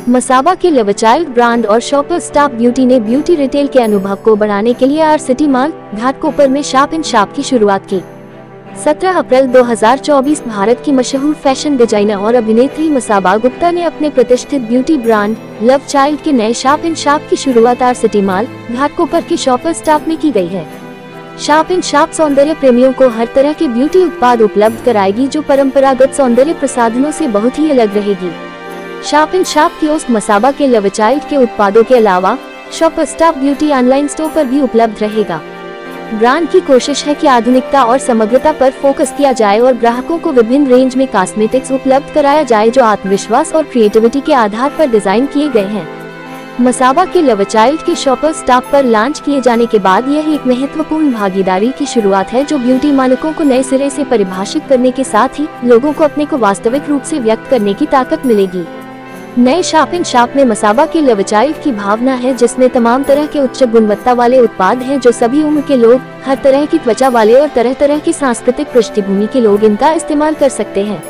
मसाबा के लवचाइल्ड ब्रांड और shopper stop beauty ने ब्यूटी रिटेल के अनुभव को बढ़ाने के लिए आर सिटी मॉल घाटकोपर में शॉप इन शॉप की शुरुआत की। 17 अप्रैल 2024 भारत की मशहूर फैशन डिजाइनर और अभिनेत्री मसाबा गुप्ता ने अपने प्रतिष्ठित ब्यूटी ब्रांड लवचाइल्ड के नए शॉप इन शॉप की शुरुआत आर सिटी मॉल घाटकोपर के शॉपर स्टॉप में की गई है। शॉप इन शॉप सौंदर्य प्रेमियों को हर तरह के ब्यूटी उत्पाद उपलब्ध कराएगी जो परंपरागत सौंदर्य प्रसाधनों से बहुत ही अलग रहेगी। Shop in shop kiosk Masaba के लवचाइल्ड के उत्पादों के अलावा shopper stop beauty online store पर भी उपलब्ध रहेगा। ब्रांड की कोशिश है कि आधुनिकता और समग्रता पर फोकस किया जाए और ग्राहकों को विभिन्न रेंज में कॉस्मेटिक्स उपलब्ध कराया जाए जो आत्मविश्वास और क्रिएटिविटी के आधार पर डिजाइन किए गए हैं। मसाबा के लवचाइल्ड के शॉपर स्टॉप पर लॉन्च किए जाने के बाद यह एक महत्वपूर्ण भागीदारी की शुरुआत है जो ब्यूटी मानकों को नए सिरे से परिभाषित करने के साथ ही लोगों को अपने को वास्तविक रूप से व्यक्त करने की ताकत मिलेगी। नए शॉप इन शॉप में मसाबा के लवचाइल्ड की भावना है जिसमें तमाम तरह के उच्च गुणवत्ता वाले उत्पाद हैं जो सभी उम्र के लोग, हर तरह की त्वचा वाले और तरह तरह की सांस्कृतिक पृष्ठभूमि के लोग इनका इस्तेमाल कर सकते हैं।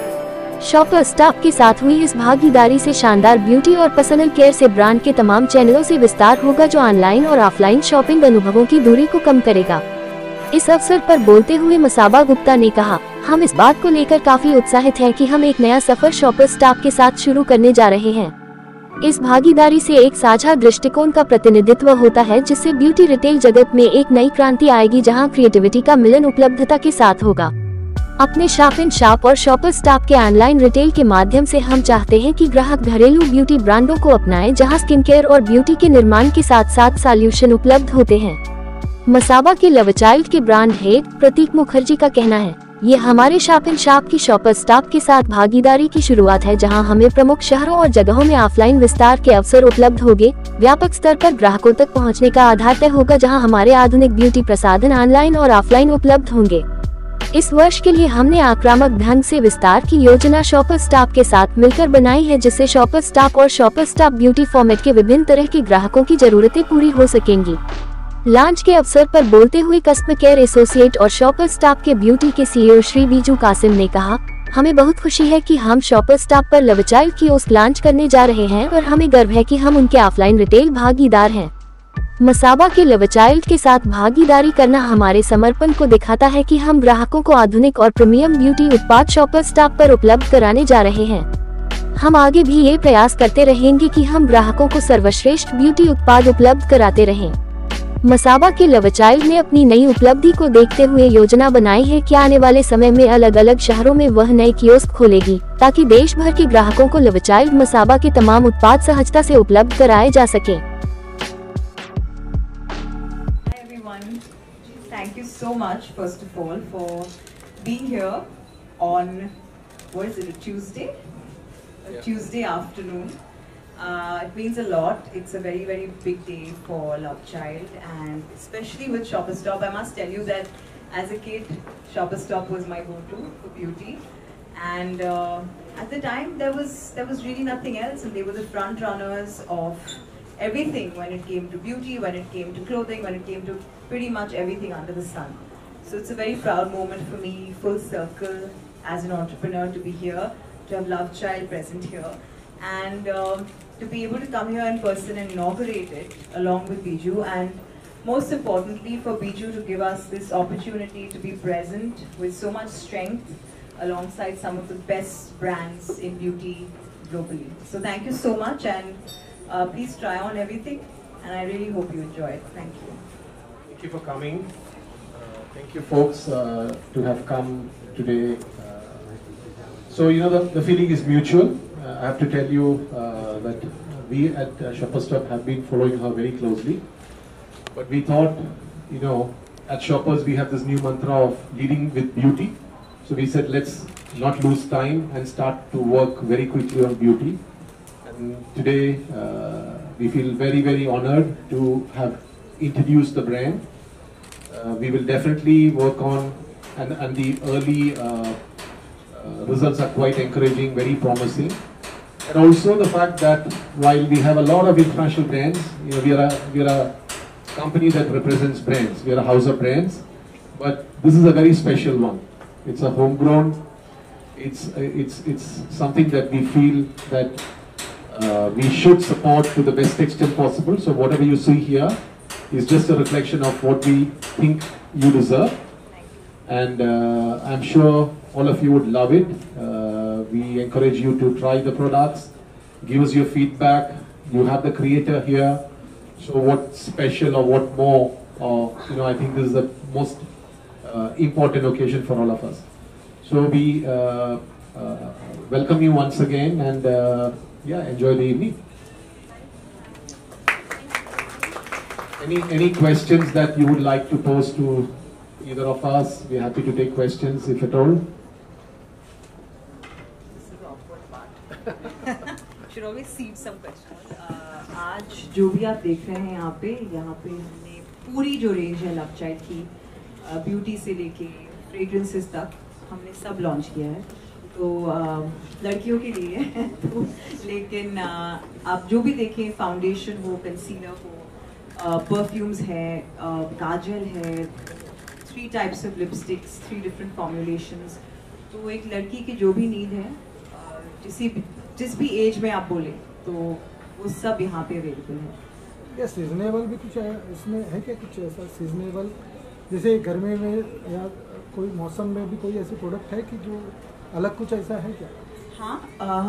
शॉपर स्टॉप के साथ हुई इस भागीदारी से शानदार ब्यूटी और पर्सनल केयर से ब्रांड के तमाम चैनलों से विस्तार होगा जो ऑनलाइन और ऑफलाइन शॉपिंग अनुभवों की दूरी को कम करेगा। इस अवसर पर बोलते हुए मसाबा गुप्ता ने कहा, हम इस बात को लेकर काफी उत्साहित हैं कि हम एक नया सफर शॉपर स्टॉप के साथ शुरू करने जा रहे हैं। इस भागीदारी से एक साझा दृष्टिकोण का प्रतिनिधित्व होता है जिससे ब्यूटी रिटेल जगत में एक नई क्रांति आएगी जहां क्रिएटिविटी का मिलन उपलब्धता के साथ होगा। अपने शॉप इन शॉप और शॉपर स्टॉप के ऑनलाइन रिटेल के माध्यम से हम चाहते हैं कि ग्राहक घरेलू ब्यूटी ब्रांडों को अपनाएं जहां स्किन केयर और ब्यूटी के निर्माण के साथ साथ सॉल्यूशन उपलब्ध होते हैं। मसाबा के लवचाइल्ड के ब्रांड हेड प्रतीक मुखर्जी का कहना है, ये हमारे शॉप इन शॉप की शॉपर स्टॉप के साथ भागीदारी की शुरुआत है जहां हमें प्रमुख शहरों और जगहों में ऑफलाइन विस्तार के अवसर उपलब्ध होंगे। व्यापक स्तर पर ग्राहकों तक पहुंचने का आधार तय होगा जहां हमारे आधुनिक ब्यूटी प्रसाधन ऑनलाइन और ऑफलाइन उपलब्ध होंगे। इस वर्ष के लिए हमने आक्रामक ढंग से विस्तार की योजना शॉपर स्टॉप के साथ मिलकर बनाई है जिससे शॉपर स्टॉप और शॉपर स्टॉप ब्यूटी फॉर्मेट के विभिन्न तरह के ग्राहकों की जरूरतें पूरी हो सकेंगी। लॉन्च के अवसर पर बोलते हुए कस्टमर केयर एसोसिएट और शॉपर स्टॉप के ब्यूटी के सीईओ श्री बीजू कासिम ने कहा, हमें बहुत खुशी है कि हम शॉपर स्टॉप पर लवचाइल्ड कियोस्क लॉन्च करने जा रहे हैं और हमें गर्व है कि हम उनके ऑफलाइन रिटेल भागीदार हैं। मसाबा के लवचाइल्ड के साथ भागीदारी करना हमारे समर्पण को दिखाता है कि हम ग्राहकों को आधुनिक और प्रीमियम ब्यूटी उत्पाद शॉपर स्टॉप पर उपलब्ध कराने जा रहे हैं। हम आगे भी ये प्रयास करते रहेंगे कि हम ग्राहकों को सर्वश्रेष्ठ ब्यूटी उत्पाद उपलब्ध कराते रहें। मसाबा के लवचाइल्ड ने अपनी नई उपलब्धि को देखते हुए योजना बनाई है कि आने वाले समय में अलग अलग शहरों में वह नए कियोस्क खोलेगी ताकि देश भर के ग्राहकों को लवचाइल्ड मसाबा के तमाम उत्पाद सहजता से उपलब्ध कराए जा सके। Thank you so much first of all for being here on what is it, a Tuesday? A Tuesday afternoon. It means a lot. It's a very, very big day for Lovechild, and especially with Shopper Stop. I must tell you that as a kid, Shopper Stop was my go-to for beauty, and at the time there was really nothing else, and they were the front runners of everything when it came to beauty, when it came to clothing, when it came to pretty much everything under the sun. So it's a very proud moment for me, full circle as an entrepreneur, to be here, to have Lovechild present here, and to be able to come here in person and inaugurate it along with Biju, and most importantly for Biju to give us this opportunity to be present with so much strength alongside some of the best brands in beauty globally. So thank you so much, and please try on everything, and I really hope you enjoy it. Thank you. Thank you for coming. Thank you folks to have come today. So you know the feeling is mutual. I have to tell you that we at Shopper Stop have been following her very closely, but we thought, you know, at Shoppers we have this new mantra of leading with beauty. So we said let's not lose time and start to work very quickly on beauty. And today we feel very, very honored to have introduced the brand. We will definitely work on, and the early results are quite encouraging, very promising. And also the fact that while we have a lot of international brands, you know, we are a company that represents brands. We are a house of brands, but this is a very special one. It's a homegrown. It's something that we feel that we should support to the best extent possible. So whatever you see here is just a reflection of what we think you deserve. And I'm sure all of you would love it. We encourage you to try the products, give us your feedback. You have the creator here. So what's special or what more? I think this is the most important occasion for all of us. So we welcome you once again, and enjoy the evening. Any questions that you would like to pose to either of us? We're happy to take questions if at all. This is the awkward part. Should always seed some questions. आज जो भी आप देख रहे हैं यहाँ पे हमने पूरी जो रेंज है लवचाइल्ड की ब्यूटी से लेके फ्रेग्रेंसेस तक हमने सब लॉन्च किया है. तो लड़कियों के लिए तो लेकिन आप जो भी देखें, फाउंडेशन हो, कंसीलर हो, परफ्यूम्स है, काजल है, 3 types of lipsticks, 3 different formulations. तो एक लड़की की जो भी नीड है, जिस भी एज में आप बोले, तो वो सब यहाँ पे अवेलेबल है. क्या सीजनेबल भी कुछ है इसमें? है क्या कुछ ऐसा सीजनेबल, जैसे गर्मी में या कोई मौसम में भी कोई ऐसे प्रोडक्ट है कि जो अलग कुछ ऐसा है क्या? हाँ,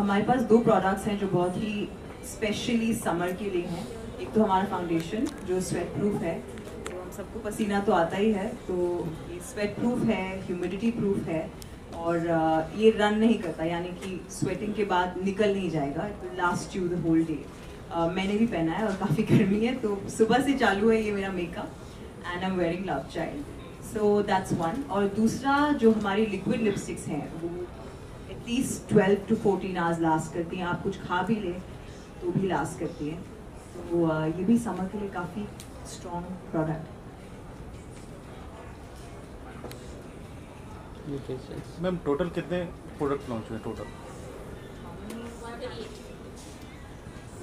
हमारे पास 2 प्रोडक्ट्स हैं जो बहुत ही स्पेशली समर के लिए हैं. एक तो हमारा फाउंडेशन जो स्वेट प्रूफ है, तो हम सबको पसीना तो आता ही है, तो ये स्वेट प्रूफ है, ह्यूमिडिटी प्रूफ है, और ये रन नहीं करता, यानी कि स्वेटिंग के बाद निकल नहीं जाएगा. It will last you the whole day. मैंने भी पहना है और काफ़ी गर्मी है, तो सुबह से चालू है ये मेरा makeup, and I am wearing Lovechild. So that's one. और दूसरा जो हमारी लिक्विड लिपस्टिक्स हैं वो एटलीस्ट 12 to 14 आवर्स लास्ट करती हैं. आप कुछ खा भी लें तो भी लास्ट करती हैं. तो ये भी समर के लिए काफ़ी स्ट्रॉन्ग प्रोडक्ट. मैम टोटल कितने प्रोडक्ट लॉन्च हुए total?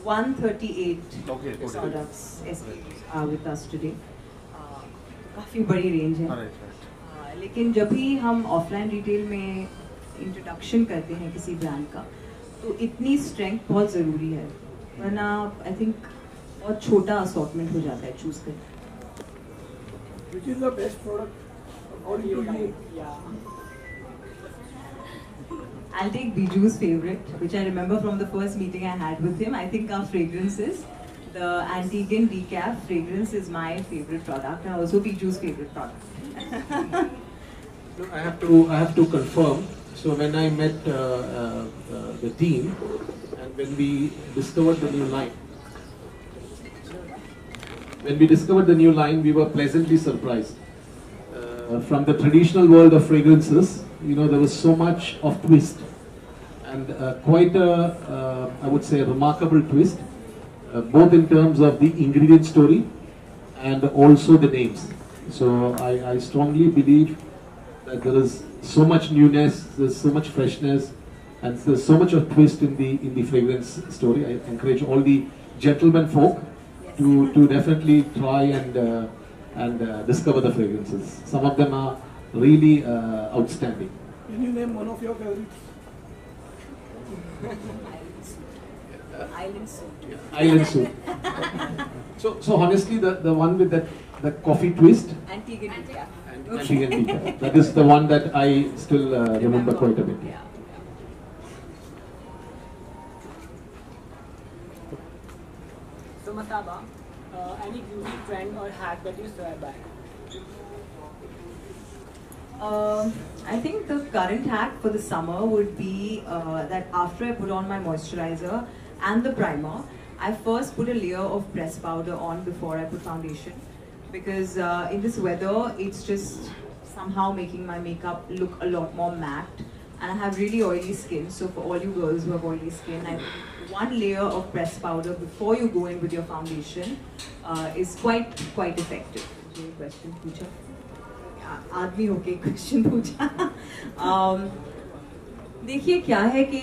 138 Okay, products are with us today. काफ़ी बड़ी रेंज है. लेकिन जब भी हम ऑफलाइन रिटेल में इंट्रोडक्शन करते हैं किसी ब्रांड का, तो इतनी स्ट्रेंथ बहुत ज़रूरी है, वरना आई थिंक बहुत छोटा असॉर्टमेंट हो जाता है चूज करके. Which is the best product according to you? I'll take Biju's favorite, which I remember from the first meeting I had with him. I think our fragrances, the Antiguan Decaf fragrance is my favorite product, and also Biju's favorite product. No, I have to confirm. So when I met the team, and when we discovered the new line, we were pleasantly surprised. From the traditional world of fragrances, there was so much of twist, and quite a, I would say, a remarkable twist, both in terms of the ingredient story and also the names. So I strongly believe that there is so much newness, there's so much freshness, and there's so much of twist in the fragrance story. I encourage all the gentlemen folk to definitely try and discover the fragrances. Some of them are really outstanding. Can you name one of your favorites? Island Suit. Island Suit. So honestly, the one with the coffee twist, Antiguan Decaf. Antiguan Decaf, that is the one that I still remember quite a bit. Yeah. So Mataba, any beauty trend or hack that you swear by? I think the current hack for the summer would be that after I put on my moisturizer and the primer, I first put a layer of pressed powder on before I put foundation, because in this weather it's just somehow making my makeup look a lot more matte, and I have really oily skin. So for all you girls who have oily skin, I think one layer of pressed powder before you go in with your foundation is quite effective. कोई question पूछा, आदमी होके question पूछा. देखिए क्या है कि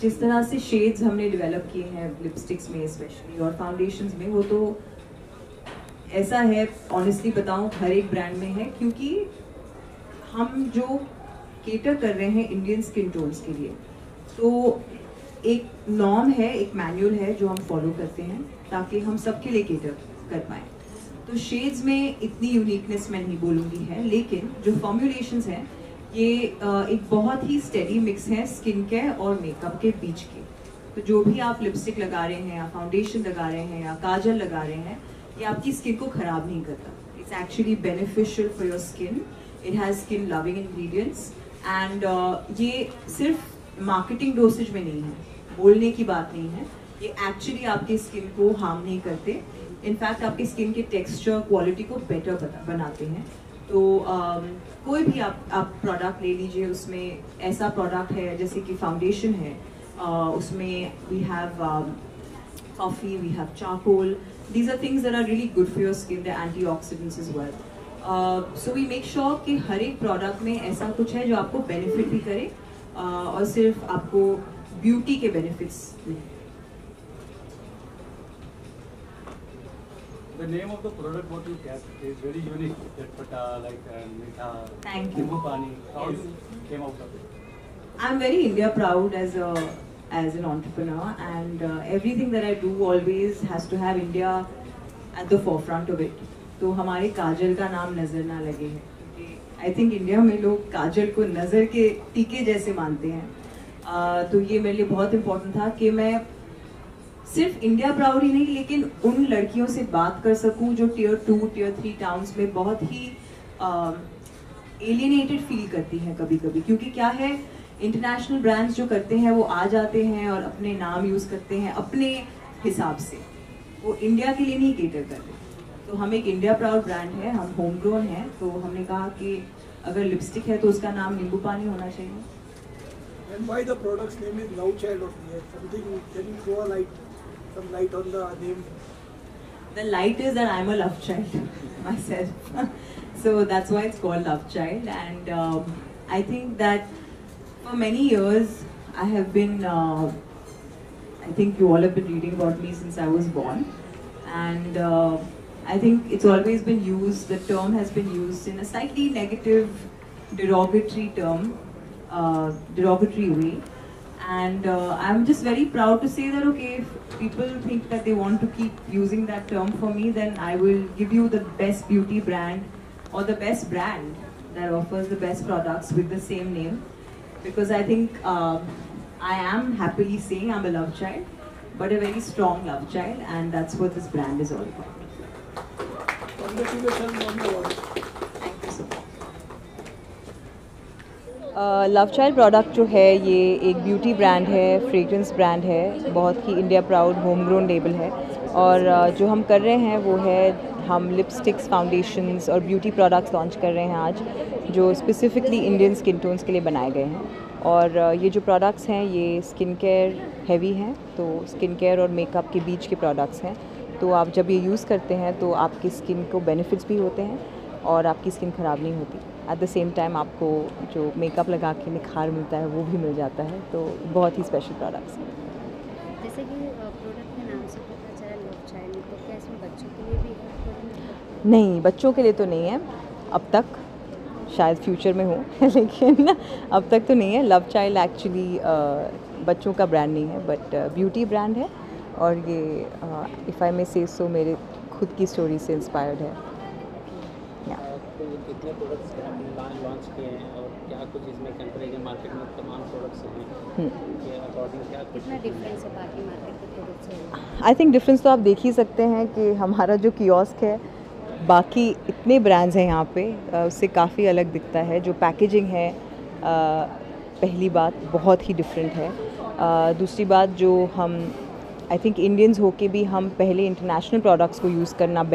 जिस तरह से शेड्स हमने डेवलप किए हैं लिपस्टिक्स में स्पेशली और फाउंडेशंस में, वो तो ऐसा है, ऑनेस्टली बताऊं, हर एक ब्रांड में है, क्योंकि हम जो केटर कर रहे हैं इंडियन स्किन टोन्स के लिए, तो एक नॉर्म है, एक मैनुअल है जो हम फॉलो करते हैं ताकि हम सबके लिए केटर कर पाएँ। तो शेड्स में इतनी यूनिकनेस मैं नहीं बोलूँगी है, लेकिन जो फॉर्मुलेशंस हैं ये एक बहुत ही स्टेडी मिक्स है स्किन केयर और मेकअप के बीच के। तो जो भी आप लिपस्टिक लगा रहे हैं या फाउंडेशन लगा रहे हैं या काजल लगा रहे हैं, ये आपकी स्किन को ख़राब नहीं करता। It's actually beneficial for your skin, it has skin loving ingredients and ये सिर्फ मार्केटिंग डोसेज में नहीं है, बोलने की बात नहीं है, ये एक्चुअली आपकी स्किन को हार्म नहीं करते, इनफैक्ट आपकी स्किन के टेक्सचर क्वालिटी को बेटर बनाते हैं। तो कोई भी आप प्रोडक्ट ले लीजिए, उसमें ऐसा प्रोडक्ट है जैसे कि फाउंडेशन है, उसमें we have coffee, we have charcoal, these are things that are really good for your skin, they're antioxidants as well. So we make sure कि हर एक प्रोडक्ट में ऐसा कुछ है जो आपको बेनिफिट भी करे और सिर्फ आपको ब्यूटी के बेनिफिट्स मिले। The name of the product what you kept is very unique. That like Meetha. Thank you. Nimbu Pani. How you came out of it? I'm very India proud as an entrepreneur, and everything that I do always has to have India at the forefront of it. तो हमारे काजल का नाम नज़र ना लगे है, क्योंकि I think India में लोग काजल को नज़र के टीके जैसे मानते हैं। तो ये मेरे लिए बहुत इम्पोर्टेंट था कि मैं सिर्फ इंडिया प्राउड ही नहीं, लेकिन उन लड़कियों से बात कर सकूं जो टियर 2, टियर 3 टाउन्स में बहुत ही एलियनेटेड फील करती हैं कभी कभी, क्योंकि क्या है, इंटरनेशनल ब्रांड्स जो करते हैं वो आ जाते हैं और अपने नाम यूज़ करते हैं अपने हिसाब से, वो इंडिया के लिए नहीं केटर करते। तो हम एक इंडिया प्राउड ब्रांड है, हम होम ग्रोन हैं, तो हमने कहा कि अगर लिपस्टिक है तो उसका नाम नींबू पानी होना चाहिए। And why the product's name is Love Child of the Year? Something, can you throw some light on the name? The light is that I'm a love child myself. So that's why it's called Love Child. And I think that for many years I have been, I think you all have been reading about me since I was born. And I think it's always been used, the term has been used in a slightly negative, derogatory term, derogatory way. And I'm just very proud to say that, okay, if people think that they want to keep using that term for me, then I will give you the best beauty brand or the best brand that offers the best products with the same name. Because I think I am happily saying I'm a love child, but a very strong love child, and that's what this brand is all about. Congratulations on the launch. Thank you so much. Love child product जो है ये एक beauty brand है, fragrance brand है, बहुत ही India proud home grown label है। और जो हम कर रहे हैं वो है, हम लिपस्टिक्स, फाउंडेशंस और ब्यूटी प्रोडक्ट्स लॉन्च कर रहे हैं आज, जो स्पेसिफिकली इंडियन स्किन टोन्स के लिए बनाए गए हैं। और ये जो प्रोडक्ट्स हैं ये स्किन केयर हैवी हैं, तो स्किन केयर और मेकअप के बीच के प्रोडक्ट्स हैं। तो आप जब ये यूज़ करते हैं तो आपकी स्किन को बेनिफिट्स भी होते हैं और आपकी स्किन ख़राब नहीं होती। एट द सेम टाइम आपको जो मेकअप लगा के निखार मिलता है वो भी मिल जाता है। तो बहुत ही स्पेशल प्रोडक्ट्स हैं। जैसे कि प्रोडक्ट के नाम से पता चला लव चाइल्ड, तो क्या इसमें बच्चों के लिए भी है? नहीं, बच्चों के लिए तो नहीं है अब तक, शायद फ्यूचर में हो लेकिन अब तक तो नहीं है। लव चाइल्ड एक्चुअली बच्चों का ब्रांड नहीं है, बट ब्यूटी ब्रांड है। और ये इफ़ आई मे से सो मेरे खुद की स्टोरी से इंस्पायर्ड है। कितने प्रोडक्ट्स लॉन्च किए हैं और क्या कुछ इसमें कंपैरिजन मार्केट में तमाम प्रोडक्ट्स हैं के अकॉर्डिंग क्या कितना डिफरेंस है बाकी मार्केट के प्रोडक्ट्स से? आई थिंक डिफरेंस तो आप देख ही सकते हैं कि हमारा जो कियोस्क है, बाकी इतने ब्रांड्स हैं यहाँ पे, उससे काफ़ी अलग दिखता है। जो पैकेजिंग है, पहली बात बहुत ही डिफरेंट है। दूसरी बात, जो हम आई थिंक इंडियंस होके भी हम पहले इंटरनेशनल प्रोडक्ट्स को यूज़ करना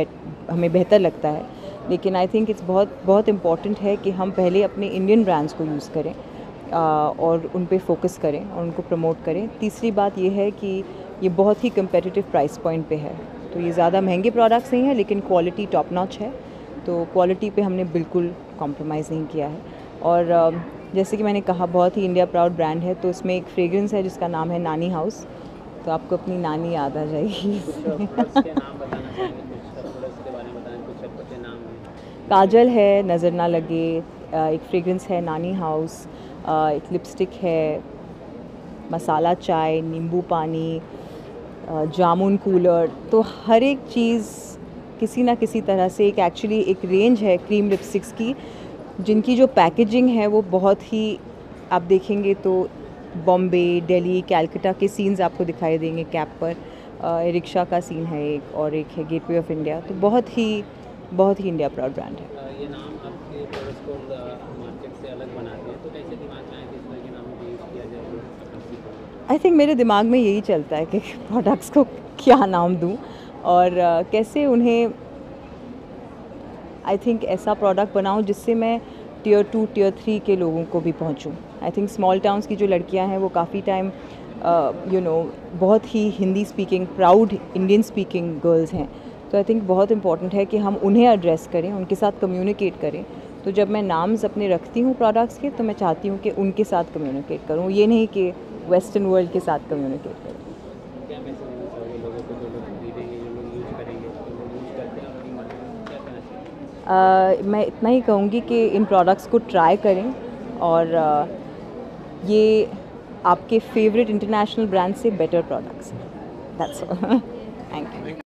हमें बेहतर लगता है, लेकिन आई थिंक इट्स बहुत इम्पॉर्टेंट है कि हम पहले अपने इंडियन ब्रांड्स को यूज़ करें और उन पे फोकस करें और उनको प्रमोट करें। तीसरी बात ये है कि ये बहुत ही कम्पेटिटिव प्राइस पॉइंट पे है, तो ये ज़्यादा महंगे प्रोडक्ट्स नहीं हैं, लेकिन क्वालिटी टॉप नॉच है। तो क्वालिटी पे हमने बिल्कुल कॉम्प्रोमाइज़ नहीं किया है। और जैसे कि मैंने कहा, बहुत ही इंडिया प्राउड ब्रांड है। तो इसमें एक फ्रेग्रेंस है जिसका नाम है नानी हाउस, तो आपको अपनी नानी याद आ जाएगी। काजल है नज़र ना लगे, एक फ्रेग्रेंस है नानी हाउस, एक लिपस्टिक है, मसाला चाय, नींबू पानी, जामुन कूलर, तो हर एक चीज़ किसी ना किसी तरह से एक्चुअली एक रेंज है क्रीम लिपस्टिक्स की, जिनकी जो पैकेजिंग है वो बहुत ही, आप देखेंगे तो बॉम्बे, दिल्ली, कैलकाटा के सीन्स आपको दिखाई देंगे कैप पर। रिक्शा का सीन है एक, और एक है गेटवे ऑफ इंडिया, तो बहुत ही इंडिया प्राउड ब्रांड है। ये नाम आपके प्रोडक्ट्स को मार्केट से अलग बनाते हैं, तो कैसे दिमाग में आया कि इस तरह के नाम को यूज़ किया जाए? आई थिंक मेरे दिमाग में यही चलता है कि प्रोडक्ट्स को क्या नाम दूँ और कैसे उन्हें, आई थिंक ऐसा प्रोडक्ट बनाऊँ जिससे मैं टियर 2, टियर 3 के लोगों को भी पहुँचूँ। आई थिंक स्मॉल टाउन्स की जो लड़कियाँ हैं वो काफ़ी टाइम बहुत ही Hindi speaking, proud Indian speaking girls हैं, तो आई थिंक बहुत इम्पॉर्टेंट है कि हम उन्हें एड्रेस करें, उनके साथ कम्युनिकेट करें। तो जब मैं नाम्स अपने रखती हूँ प्रोडक्ट्स के, तो मैं चाहती हूँ कि उनके साथ कम्युनिकेट करूँ, ये नहीं कि वेस्टर्न वर्ल्ड के साथ कम्युनिकेट करूँ। क्या मैसेज देना चाहोगे लोगों को, जो लोग खरीदेंगे, जो लोग यूज़ करेंगे, जो लोग यूज़ करते हैं और नहीं करते हैं, क्या कहना चाहिए? मैं इतना ही कहूँगी कि इन प्रोडक्ट्स को ट्राई करें, और ये आपके फेवरेट इंटरनेशनल ब्रांड से बेटर प्रोडक्ट्स हैं। That's all. Thank you.